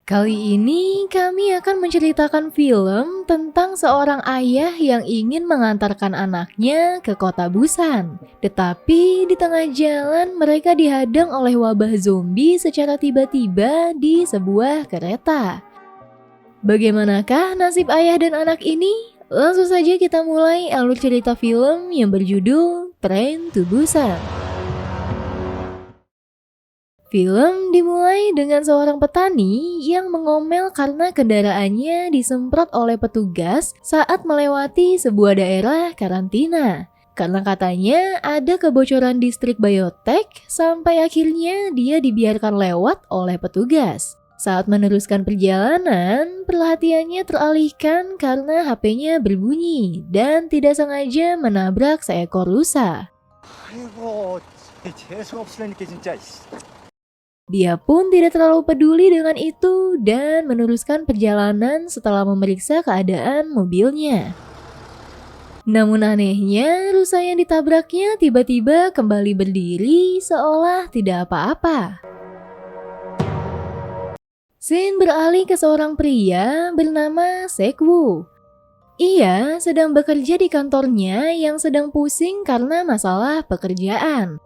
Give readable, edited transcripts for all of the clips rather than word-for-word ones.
Kali ini kami akan menceritakan film tentang seorang ayah yang ingin mengantarkan anaknya ke kota Busan. Tetapi di tengah jalan mereka dihadang oleh wabah zombie secara tiba-tiba di sebuah kereta. Bagaimanakah nasib ayah dan anak ini? Langsung saja kita mulai alur cerita film yang berjudul Train to Busan. Film dimulai dengan seorang petani yang mengomel karena kendaraannya disemprot oleh petugas saat melewati sebuah daerah karantina. Karena katanya ada kebocoran distrik biotek sampai akhirnya dia dibiarkan lewat oleh petugas. Saat meneruskan perjalanan, perhatiannya teralihkan karena HP-nya berbunyi dan tidak sengaja menabrak seekor rusa. 아이고, 재수가 없으려니까 진짜. Dia pun tidak terlalu peduli dengan itu dan meneruskan perjalanan setelah memeriksa keadaan mobilnya. Namun anehnya, rusa yang ditabraknya tiba-tiba kembali berdiri seolah tidak apa-apa. Scene beralih ke seorang pria bernama Sekwu. Ia sedang bekerja di kantornya yang sedang pusing karena masalah pekerjaan.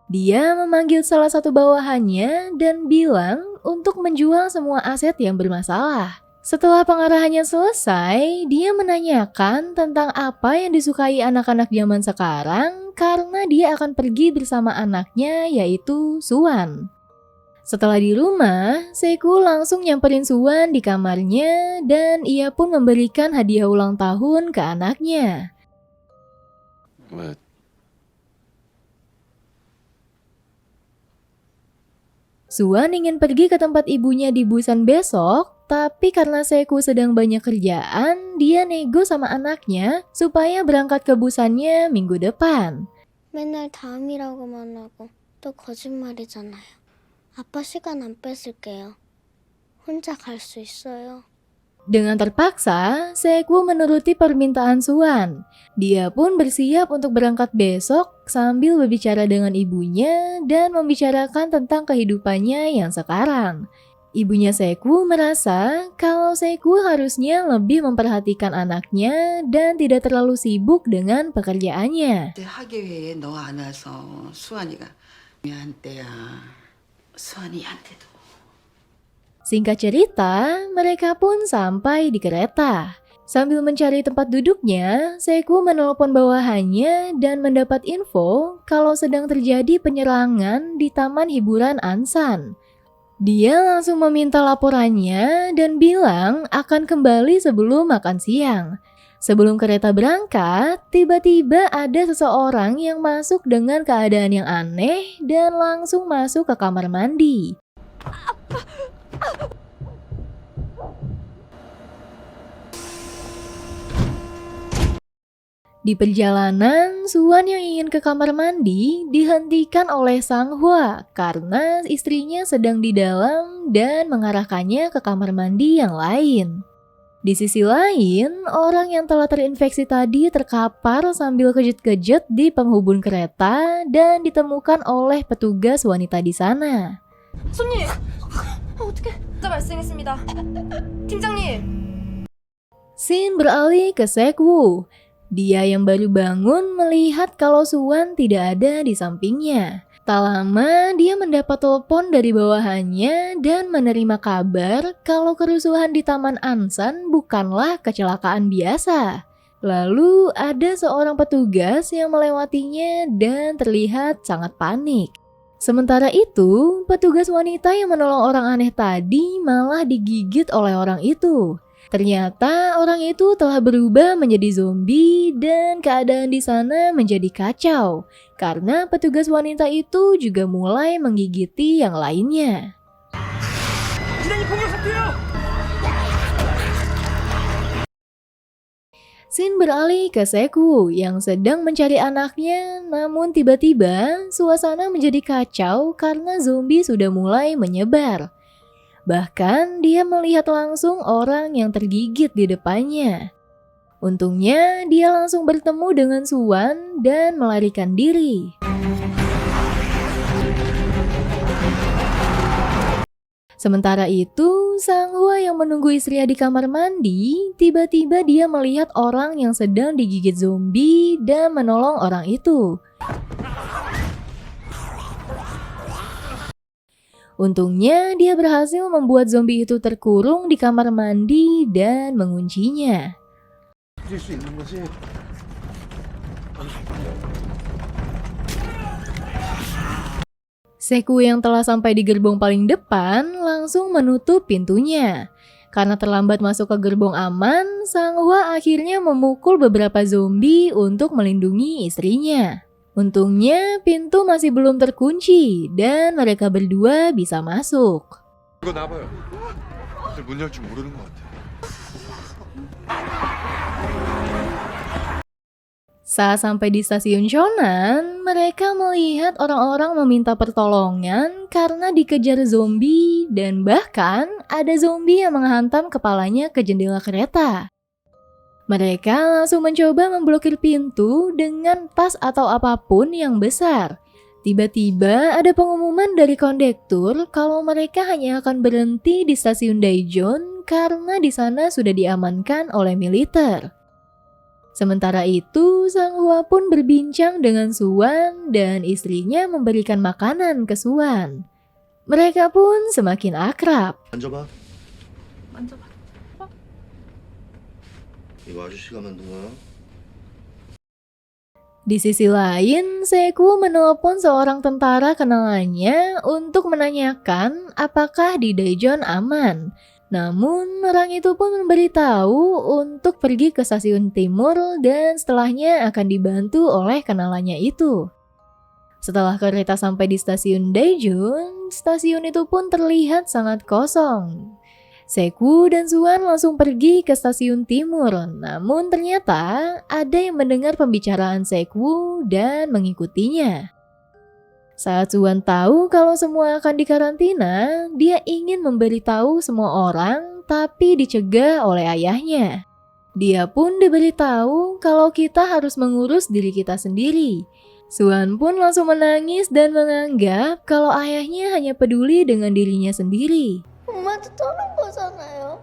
Dia memanggil salah satu bawahannya dan bilang untuk menjual semua aset yang bermasalah. Setelah pengarahannya selesai, dia menanyakan tentang apa yang disukai anak-anak zaman sekarang karena dia akan pergi bersama anaknya yaitu Suan. Setelah di rumah, Seku langsung nyamperin Suan di kamarnya dan ia pun memberikan hadiah ulang tahun ke anaknya. 왜 Suan ingin pergi ke tempat ibunya di Busan besok, tapi karena Seku sedang banyak kerjaan, dia nego sama anaknya supaya berangkat ke Busannya minggu depan. 맨날 다음이라고만 하고 또 거짓말이잖아요. 아빠 시간 안 뺏을게요. 혼자 갈 수 있어요. Dengan terpaksa, Seku menuruti permintaan Suan. Dia pun bersiap untuk berangkat besok sambil berbicara dengan ibunya dan membicarakan tentang kehidupannya yang sekarang. Ibunya Seku merasa kalau Seku harusnya lebih memperhatikan anaknya dan tidak terlalu sibuk dengan pekerjaannya. 그때 학예회에 너 안 와서 수환이가 미안때야. 수환이한테도. Singkat cerita, mereka pun sampai di kereta. Sambil mencari tempat duduknya, Seku menelpon bawahannya dan mendapat info kalau sedang terjadi penyerangan di taman hiburan Ansan. Dia langsung meminta laporannya dan bilang akan kembali sebelum makan siang. Sebelum kereta berangkat, tiba-tiba ada seseorang yang masuk dengan keadaan yang aneh dan langsung masuk ke kamar mandi. Di perjalanan, Suan yang ingin ke kamar mandi dihentikan oleh Sang Hwa karena istrinya sedang di dalam dan mengarahkannya ke kamar mandi yang lain. Di sisi lain, orang yang telah terinfeksi tadi terkapar sambil kejut-kejut di penghubung kereta dan ditemukan oleh petugas wanita di sana. 손님! 어떡해. 진짜 발생했습니다. 팀장님! Scene beralih ke Sekwu. Dia yang baru bangun melihat kalau Suan tidak ada di sampingnya. Tak lama dia mendapat telepon dari bawahannya dan menerima kabar kalau kerusuhan di Taman Ansan bukanlah kecelakaan biasa. Lalu ada seorang petugas yang melewatinya dan terlihat sangat panik. Sementara itu, petugas wanita yang menolong orang aneh tadi malah digigit oleh orang itu. Ternyata orang itu telah berubah menjadi zombie dan keadaan di sana menjadi kacau karena petugas wanita itu juga mulai menggigiti yang lainnya. Scene beralih ke Seku yang sedang mencari anaknya, namun tiba-tiba suasana menjadi kacau karena zombie sudah mulai menyebar. Bahkan dia melihat langsung orang yang tergigit di depannya. Untungnya dia langsung bertemu dengan Suan dan melarikan diri. Sementara itu, Sang Hwa yang menunggu istrinya di kamar mandi, tiba-tiba dia melihat orang yang sedang digigit zombie dan menolong orang itu. Untungnya, dia berhasil membuat zombie itu terkurung di kamar mandi dan menguncinya. 이길 수 있는 거지? Sekwu yang telah sampai di gerbong paling depan langsung menutup pintunya. Karena terlambat masuk ke gerbong aman, Sang Hwa akhirnya memukul beberapa zombie untuk melindungi istrinya. Untungnya pintu masih belum terkunci dan mereka berdua bisa masuk. 이거 나봐요. 근데 문 열 줄 모르는 것 같아. Saat sampai di stasiun Shonan, mereka melihat orang-orang meminta pertolongan karena dikejar zombie dan bahkan ada zombie yang menghantam kepalanya ke jendela kereta. Mereka langsung mencoba memblokir pintu dengan tas atau apapun yang besar. Tiba-tiba ada pengumuman dari kondektur kalau mereka hanya akan berhenti di stasiun Daejeon karena di sana sudah diamankan oleh militer. Sementara itu, Sang Hwa pun berbincang dengan Suwan dan istrinya memberikan makanan ke Suwan. Mereka pun semakin akrab. 만져봐. 만져봐. 이거 아저씨가 만든 거야? Di sisi lain, Sekwu menelpon seorang tentara kenalannya untuk menanyakan apakah di Daejeon aman. Namun, orang itu pun memberitahu untuk pergi ke stasiun timur dan setelahnya akan dibantu oleh kenalannya itu. Setelah kereta sampai di stasiun Daejeon, stasiun itu pun terlihat sangat kosong. Sekwu dan Suwan langsung pergi ke stasiun timur, namun ternyata ada yang mendengar pembicaraan Sekwu dan mengikutinya. Saat Suwan tahu kalau semua akan dikarantina, dia ingin memberitahu semua orang tapi dicegah oleh ayahnya. Dia pun diberitahu kalau kita harus mengurus diri kita sendiri. Suwan pun langsung menangis dan menganggap kalau ayahnya hanya peduli dengan dirinya sendiri. 엄마도 떠는 거잖아요.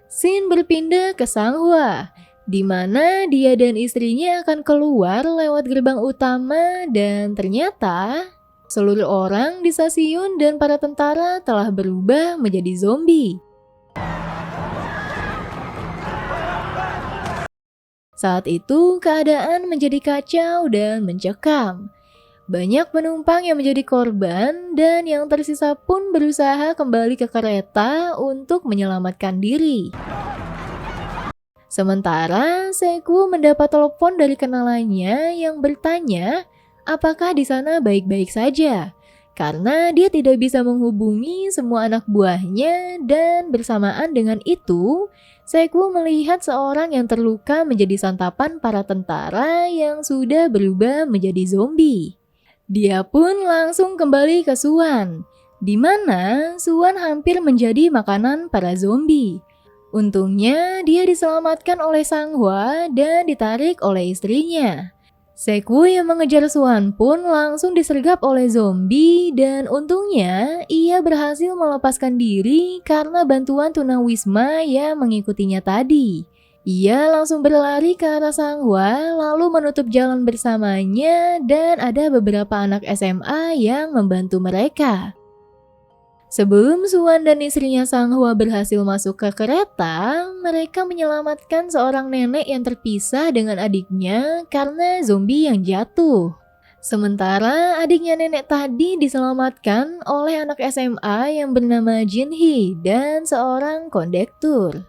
Scene berpindah ke Sang Hwa, di mana dia dan istrinya akan keluar lewat gerbang utama dan ternyata seluruh orang di stasiun dan para tentara telah berubah menjadi zombie. Saat itu keadaan menjadi kacau dan mencekam. Banyak penumpang yang menjadi korban dan yang tersisa pun berusaha kembali ke kereta untuk menyelamatkan diri. Sementara Sekwu mendapat telepon dari kenalannya yang bertanya apakah di sana baik-baik saja. Karena dia tidak bisa menghubungi semua anak buahnya dan bersamaan dengan itu, Sekwu melihat seorang yang terluka menjadi santapan para tentara yang sudah berubah menjadi zombie. Dia pun langsung kembali ke Suwan, di mana Suwan hampir menjadi makanan para zombie. Untungnya dia diselamatkan oleh Sang Hwa dan ditarik oleh istrinya. Sekwu yang mengejar Suwan pun langsung disergap oleh zombie dan untungnya ia berhasil melepaskan diri karena bantuan tunawisma yang mengikutinya tadi. Ia langsung berlari ke arah Sang Hwa lalu menutup jalan bersamanya dan ada beberapa anak SMA yang membantu mereka. Sebelum Suwan dan istrinya Sang Hwa berhasil masuk ke kereta, mereka menyelamatkan seorang nenek yang terpisah dengan adiknya karena zombie yang jatuh. Sementara adiknya nenek tadi diselamatkan oleh anak SMA yang bernama Jin Hee dan seorang kondektur.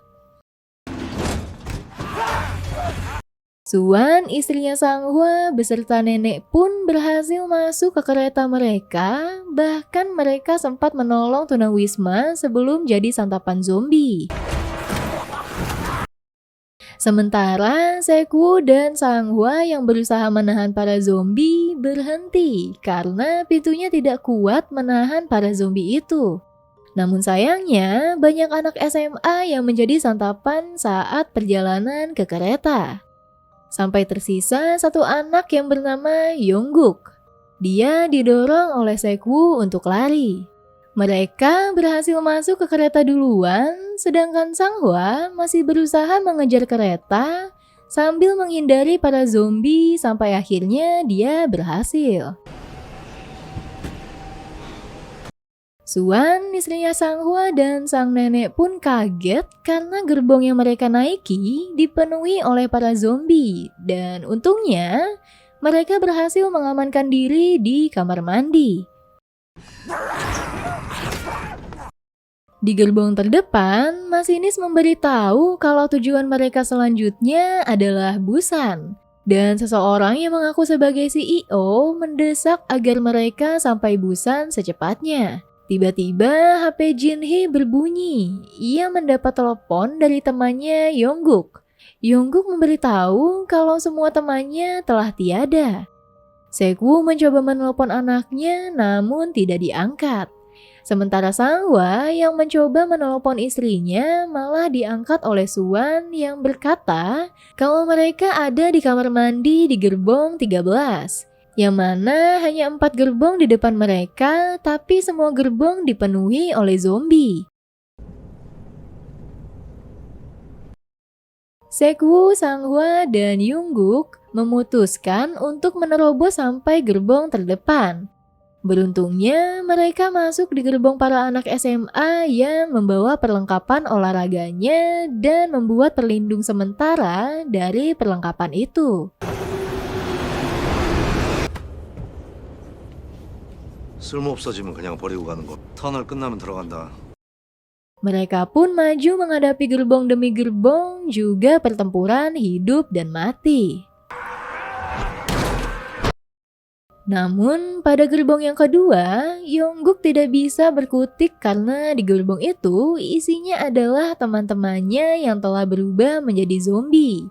Suwan, istrinya Sang Hwa beserta nenek pun berhasil masuk ke kereta mereka, bahkan mereka sempat menolong tunawisma sebelum jadi santapan zombie. Sementara Sekwu dan Sang Hwa yang berusaha menahan para zombie berhenti karena pintunya tidak kuat menahan para zombie itu. Namun sayangnya banyak anak SMA yang menjadi santapan saat perjalanan ke kereta. Sampai tersisa satu anak yang bernama Yongguk. Dia didorong oleh Sekwu untuk lari. Mereka berhasil masuk ke kereta duluan, sedangkan Sanghwa masih berusaha mengejar kereta sambil menghindari para zombie sampai akhirnya dia berhasil. Suan, istrinya Sanghwa dan sang nenek pun kaget karena gerbong yang mereka naiki dipenuhi oleh para zombie dan untungnya mereka berhasil mengamankan diri di kamar mandi. Di gerbong terdepan, masinis memberitahu kalau tujuan mereka selanjutnya adalah Busan. Dan seseorang yang mengaku sebagai CEO mendesak agar mereka sampai Busan secepatnya. Tiba-tiba HP Jinhee berbunyi. Ia mendapat telepon dari temannya Yongguk. Yongguk memberitahu kalau semua temannya telah tiada. Sekwu mencoba menelpon anaknya namun tidak diangkat. Sementara Sanghwa yang mencoba menelpon istrinya malah diangkat oleh Suan yang berkata kalau mereka ada di kamar mandi di gerbong 13. Yang mana hanya 4 gerbong di depan mereka tapi semua gerbong dipenuhi oleh zombie. Sekwu, Sanghwa, dan Yongguk memutuskan untuk menerobos sampai gerbong terdepan. Beruntungnya, mereka masuk di gerbong para anak SMA yang membawa perlengkapan olahraganya dan membuat perlindung sementara dari perlengkapan itu. 쓸모없어지면 그냥 버리고 가는 거. 터널 끝나면 들어간다. Mereka pun maju menghadapi gerbong demi gerbong, juga pertempuran hidup dan mati. Namun, pada gerbong yang kedua, Yongguk tidak bisa berkutik karena di gerbong itu isinya adalah teman-temannya yang telah berubah menjadi zombie.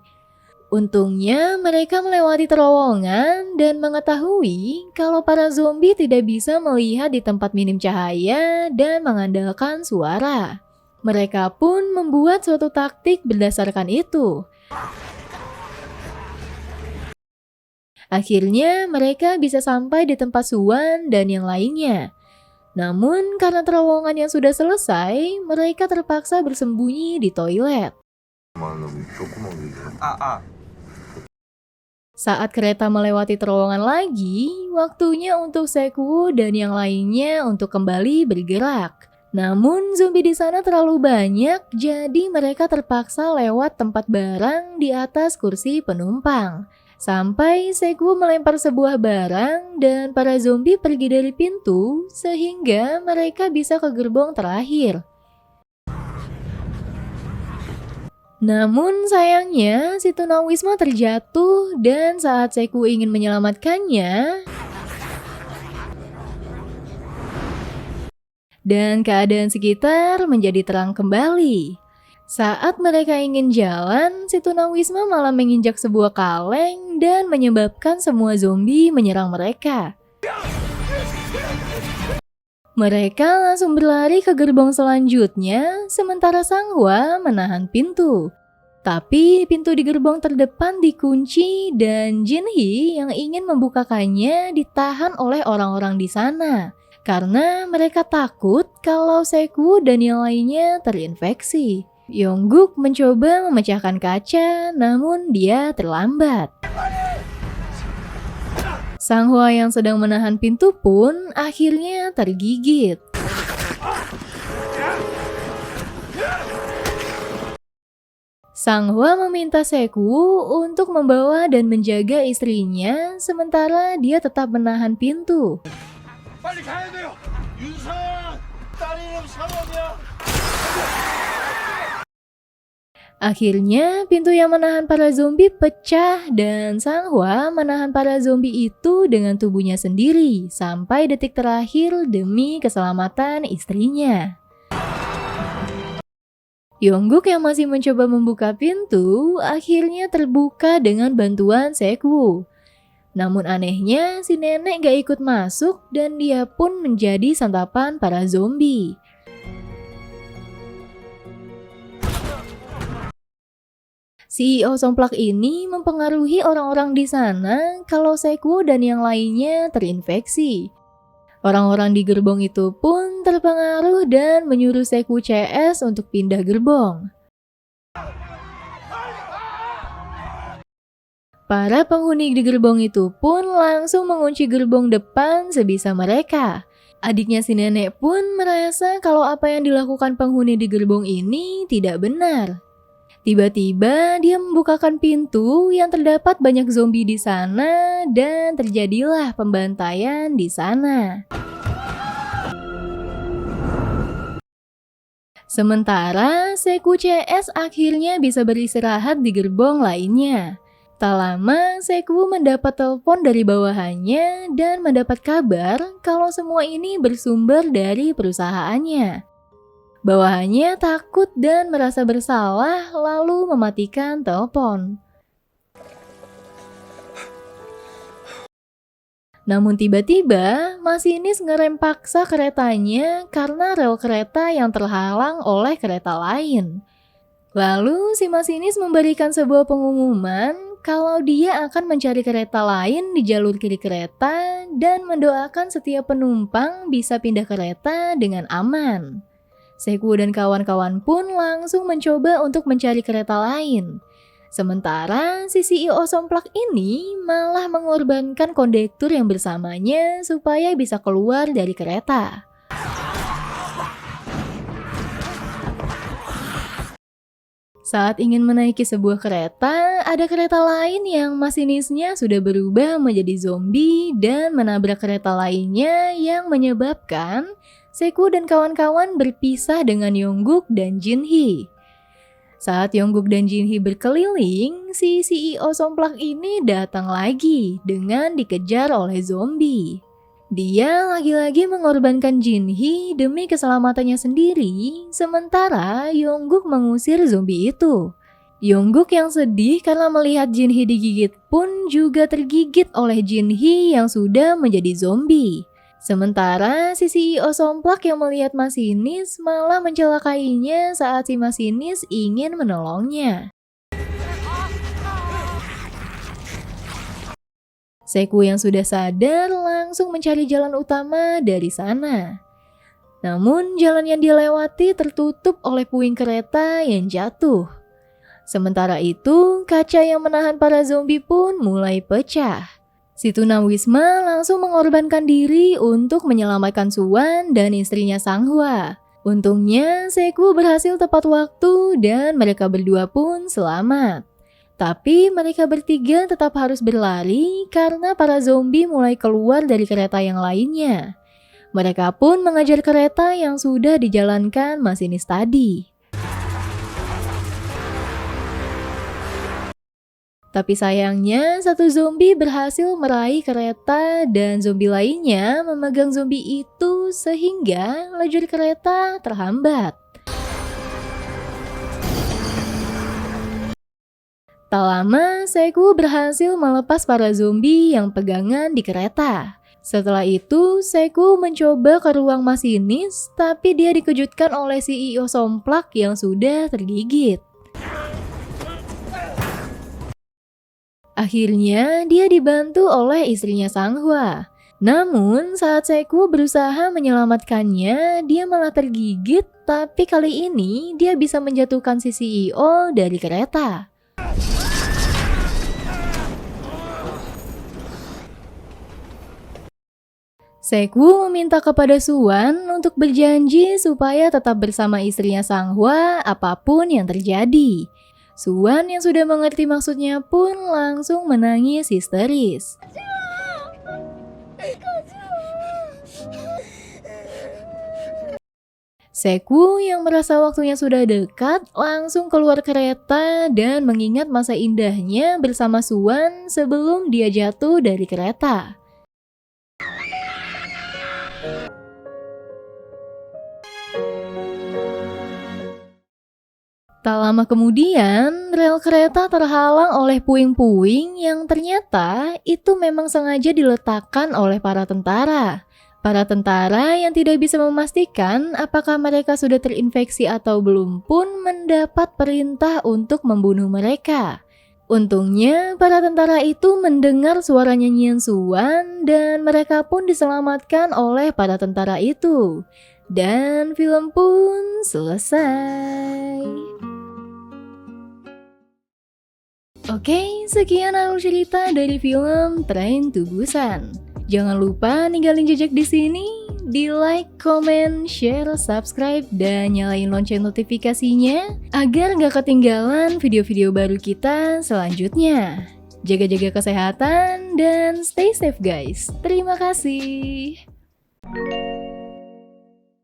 Untungnya, mereka melewati terowongan dan mengetahui kalau para zombie tidak bisa melihat di tempat minim cahaya dan mengandalkan suara. Mereka pun membuat suatu taktik berdasarkan itu. Akhirnya mereka bisa sampai di tempat Suan dan yang lainnya. Namun karena terowongan yang sudah selesai, mereka terpaksa bersembunyi di toilet. Saat kereta melewati terowongan lagi, waktunya untuk Sekwu dan yang lainnya untuk kembali bergerak. Namun zombie di sana terlalu banyak, jadi mereka terpaksa lewat tempat barang di atas kursi penumpang. Sampai Sekwu melempar sebuah barang dan para zombie pergi dari pintu sehingga mereka bisa ke gerbong terakhir. Namun sayangnya si tunawisma terjatuh dan saat Sekwu ingin menyelamatkannya dan keadaan sekitar menjadi terang kembali. Saat mereka ingin jalan, si tunawisma malah menginjak sebuah kaleng dan menyebabkan semua zombie menyerang mereka. Mereka langsung berlari ke gerbong selanjutnya, sementara Sanghwa menahan pintu. Tapi pintu di gerbong terdepan dikunci dan Jinhee yang ingin membukakannya ditahan oleh orang-orang di sana. Karena mereka takut kalau Sekwu dan yang lainnya terinfeksi. Yongguk mencoba memecahkan kaca, namun dia terlambat. Sanghwa yang sedang menahan pintu pun akhirnya tergigit. Sanghwa meminta Sekwu untuk membawa dan menjaga istrinya, sementara dia tetap menahan pintu. 빨리 가야 돼요. 윤선, 딸 이름 상원이야. Akhirnya, pintu yang menahan para zombie pecah dan Sanghwa menahan para zombie itu dengan tubuhnya sendiri sampai detik terakhir demi keselamatan istrinya. Yongguk yang masih mencoba membuka pintu akhirnya terbuka dengan bantuan Sekwu. Namun anehnya, si nenek gak ikut masuk dan dia pun menjadi santapan para zombie. CEO somplak ini mempengaruhi orang-orang di sana kalau Sekwu dan yang lainnya terinfeksi. Orang-orang di gerbong itu pun terpengaruh dan menyuruh Sekwu CS untuk pindah gerbong. Para penghuni di gerbong itu pun langsung mengunci gerbong depan sebisa mereka. Adiknya si nenek pun merasa kalau apa yang dilakukan penghuni di gerbong ini tidak benar. Tiba-tiba dia membukakan pintu yang terdapat banyak zombie di sana dan terjadilah pembantaian di sana. Sementara Sekwu CS akhirnya bisa beristirahat di gerbong lainnya. Tak lama Sekwu mendapat telepon dari bawahannya dan mendapat kabar kalau semua ini bersumber dari perusahaannya. Bawahannya takut dan merasa bersalah lalu mematikan telepon. Namun tiba-tiba masinis ngerem paksa keretanya karena rel kereta yang terhalang oleh kereta lain. Lalu si masinis memberikan sebuah pengumuman kalau dia akan mencari kereta lain di jalur kiri kereta dan mendoakan setiap penumpang bisa pindah kereta dengan aman. Sekwu dan kawan-kawan pun langsung mencoba untuk mencari kereta lain. Sementara si CEO somplak ini malah mengorbankan kondektur yang bersamanya supaya bisa keluar dari kereta. Saat ingin menaiki sebuah kereta, ada kereta lain yang masinisnya sudah berubah menjadi zombie dan menabrak kereta lainnya yang menyebabkan Sekwu dan kawan-kawan berpisah dengan Yongguk dan Jinhee. Saat Yongguk dan Jinhee berkeliling, si CEO somplak ini datang lagi dengan dikejar oleh zombie. Dia lagi-lagi mengorbankan Jinhee demi keselamatannya sendiri, sementara Yongguk mengusir zombie itu. Yongguk yang sedih karena melihat Jinhee digigit pun juga tergigit oleh Jinhee yang sudah menjadi zombie. Sementara si CEO somplak yang melihat masinis malah mencelakainya saat si masinis ingin menolongnya. Sekwu yang sudah sadar langsung mencari jalan utama dari sana. Namun jalan yang dilewati tertutup oleh puing kereta yang jatuh. Sementara itu, kaca yang menahan para zombie pun mulai pecah. Si Tunawisma langsung mengorbankan diri untuk menyelamatkan Suwan dan istrinya Sanghwa. Untungnya, Sekwu berhasil tepat waktu dan mereka berdua pun selamat. Tapi mereka bertiga tetap harus berlari karena para zombie mulai keluar dari kereta yang lainnya. Mereka pun mengejar kereta yang sudah dijalankan masinis tadi. Tapi sayangnya satu zombie berhasil meraih kereta dan zombie lainnya memegang zombie itu sehingga lajur kereta terhambat. Tak lama, Sekwu berhasil melepas para zombie yang pegangan di kereta. Setelah itu, Sekwu mencoba ke ruang masinis, tapi dia dikejutkan oleh CEO somplak yang sudah tergigit. Akhirnya, dia dibantu oleh istrinya Sanghwa. Namun, saat Sekwu berusaha menyelamatkannya, dia malah tergigit, tapi kali ini dia bisa menjatuhkan si CEO dari kereta. Sekwu meminta kepada Suwan untuk berjanji supaya tetap bersama istrinya Sanghwa apapun yang terjadi. Suwan yang sudah mengerti maksudnya pun langsung menangis histeris. Sekwu yang merasa waktunya sudah dekat langsung keluar kereta dan mengingat masa indahnya bersama Suwan sebelum dia jatuh dari kereta. Tak lama kemudian, rel kereta terhalang oleh puing-puing yang ternyata itu memang sengaja diletakkan oleh para tentara. Para tentara yang tidak bisa memastikan apakah mereka sudah terinfeksi atau belum pun mendapat perintah untuk membunuh mereka. Untungnya, para tentara itu mendengar suara nyanyian Swan dan mereka pun diselamatkan oleh para tentara itu. Dan film pun selesai. Oke, sekian alur cerita dari film Train to Busan. Jangan lupa ninggalin jejak di sini, di like, comment, share, subscribe, dan nyalain lonceng notifikasinya agar nggak ketinggalan video-video baru kita selanjutnya. Jaga-jaga kesehatan dan stay safe guys. Terima kasih.